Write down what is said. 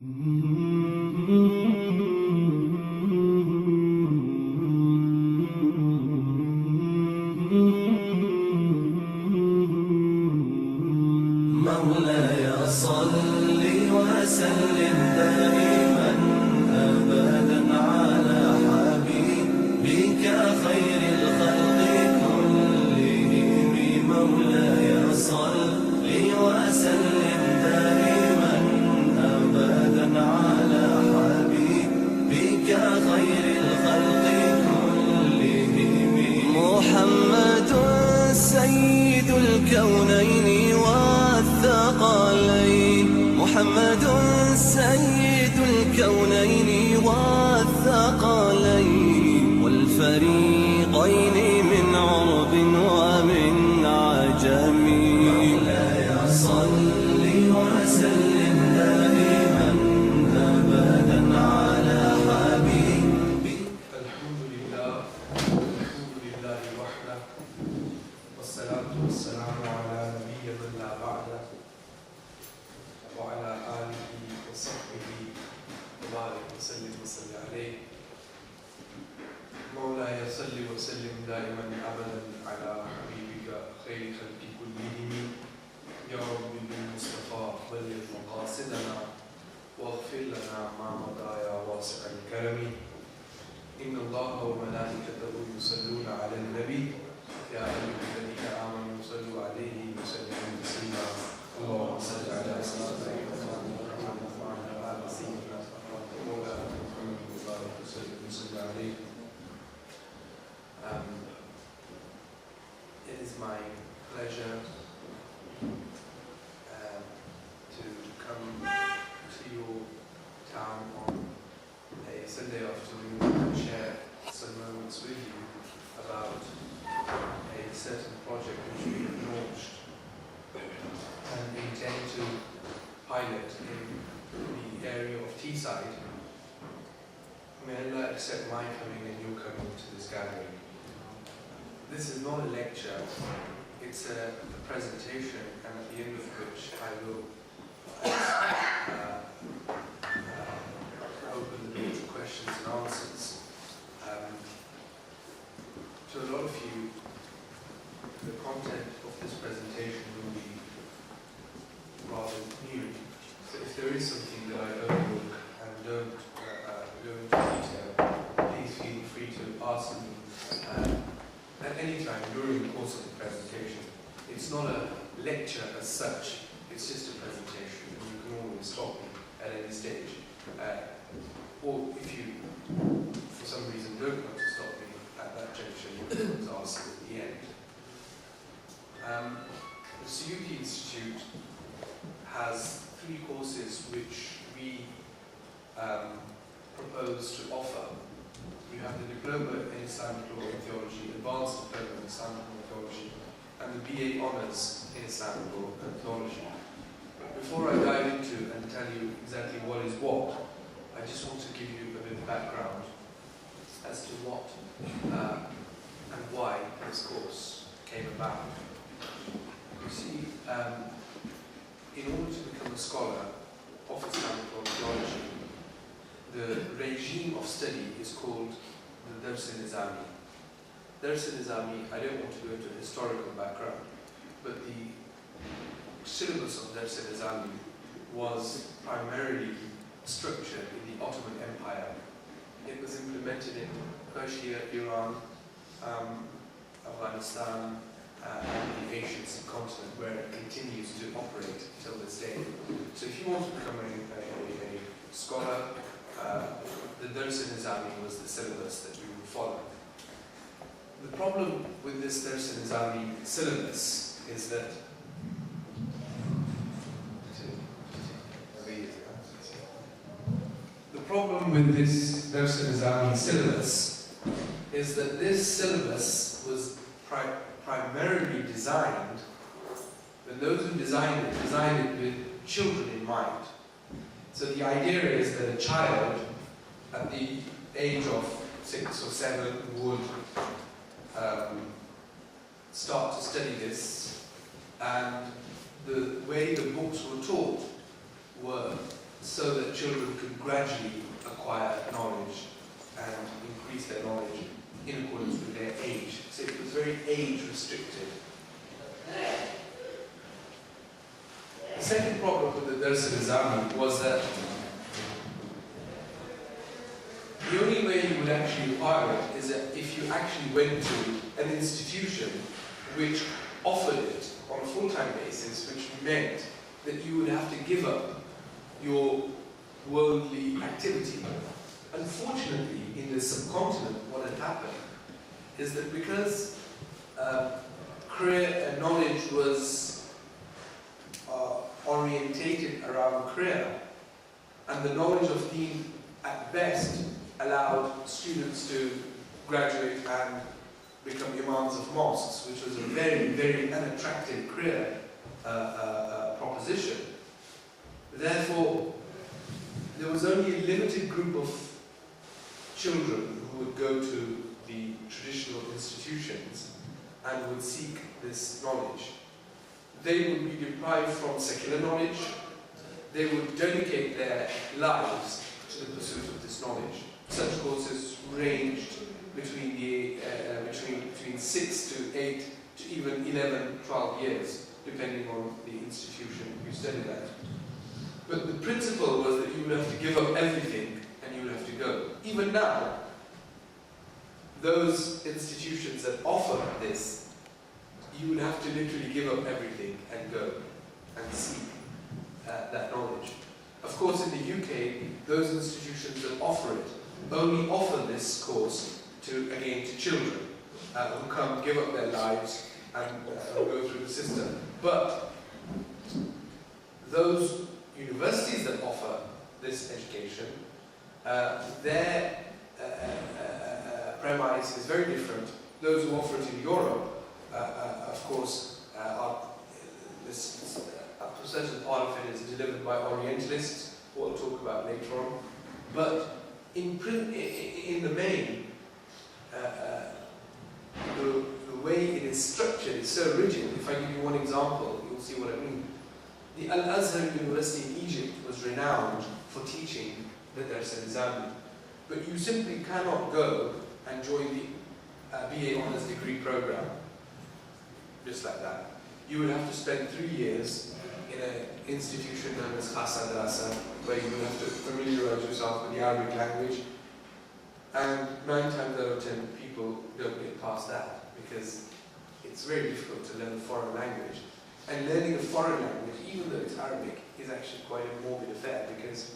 مولاي صل وسلم دائما أبدا على حبيبك خير الخلق كلهم. مولاي صل وسلم دائما أبدا على حبيبك خير الخلق كلهم. محمد سيد الكونين والثقلين، محمد سيد الكونين والثقلين والفريقين من عرب ومن عجم. مولاي صل وسلم دائما أبدا على حبيبك. الحمد لله وحده، والصلاة والسلام على نبي من لا بعده، وعلى آله وصحبه وبارك وسلم عليه. مولاي صل وسلم دائما أبدا على حبيبك خير خلق كلهم. يا رب بالمصطفى بلغ مقاصدنا واغفر لنا ما مضى يا واسع الكرم. إن الله وملائكته يصلون على النبي يا أيها الذين آمنوا صلوا عليه وسلموا تسليما. اللهم صل على سيدنا محمد وعلى آل سيدنا مولانا محمد وبارك وسلم عليه. It is my pleasure to come to your town on a Sunday afternoon and share some moments with you about a certain project which we have launched and intend to pilot in the area of Teesside. May Allah accept my coming and your coming to this gathering. This is not a lecture, it's a presentation, and at the end of which I will open the door to questions and answers. To a lot of you, the content of this presentation will be rather new. So if there is something that I overlook and don't go into detail, please feel free to ask me at any time during the course of the presentation. It's not a lecture as such, it's just a presentation, and you can always stop me at any stage. Or if you, for some reason, don't want to stop me at that juncture, you can always ask at the end. The Suyuti Institute has 3 courses which we propose to offer. You have the Diploma in Islamic Law and Theology, Advanced Diploma in Islamic Law and Theology, and the BA Honours in Islamic Law and Theology. But before I dive into and tell you exactly what is what, I just want to give you a bit of background as to what and why this course came about. You see, in order to become a scholar of Islamic Law and Theology, the regime of study is called the Dars-e-Nizami. Dars-e-Nizami, I don't want to go into historical background, but the syllabus of Dars-e-Nizami was primarily structured in the Ottoman Empire. It was implemented in Persia, Iran, Afghanistan, and the Asian subcontinent, where it continues to operate till this day. So if you want to become a scholar, the Dars-e-Nizami was the syllabus that you would follow. The problem with this Dars-e-Nizami syllabus is that this syllabus was primarily designed, and those who designed it with children in mind. So the idea is that a child at the age of 6 or 7 would start to study this, and the way the books were taught were so that children could gradually acquire knowledge and increase their knowledge in accordance with their age. So it was very age restricted. The second problem with the Dars al-Nizami was that the only way you would actually acquire it is that if you actually went to an institution which offered it on a full-time basis, which meant that you would have to give up your worldly activity. Unfortunately, in the subcontinent, what had happened is that because career and knowledge was orientated around career, and the knowledge of deen at best allowed students to graduate and become imams of mosques, which was a very, very unattractive career proposition. Therefore, there was only a limited group of children who would go to the traditional institutions and would seek this knowledge. They would be deprived from secular knowledge. They would dedicate their lives to the pursuit of this knowledge. Such courses ranged between 6 to 8 to even 11, 12 years, depending on the institution you studied at. But the principle was that you would have to give up everything and you would have to go. Even now, those institutions that offer this, you would have to literally give up everything and go and seek that knowledge. Of course, in the UK, those institutions that offer it only offer this course to children who come give up their lives and go through the system. But those universities that offer this education, their premise is very different. Those who offer it in Europe, of course, a certain part of it is delivered by Orientalists, who we'll talk about later on. But in the main, the way it is structured is so rigid. If I give you one example, you'll see what I mean. The Al-Azhar University in Egypt was renowned for teaching the Dars al-Nizami. But you simply cannot go and join the BA Honours degree program just like that. You would have to spend 3 years in an institution known as Khasa Drasa, where you would have to familiarize yourself with the Arabic language. And 9 times out of 10 people don't get past that because it's very difficult to learn a foreign language. And learning a foreign language, even though it's Arabic, is actually quite a morbid affair because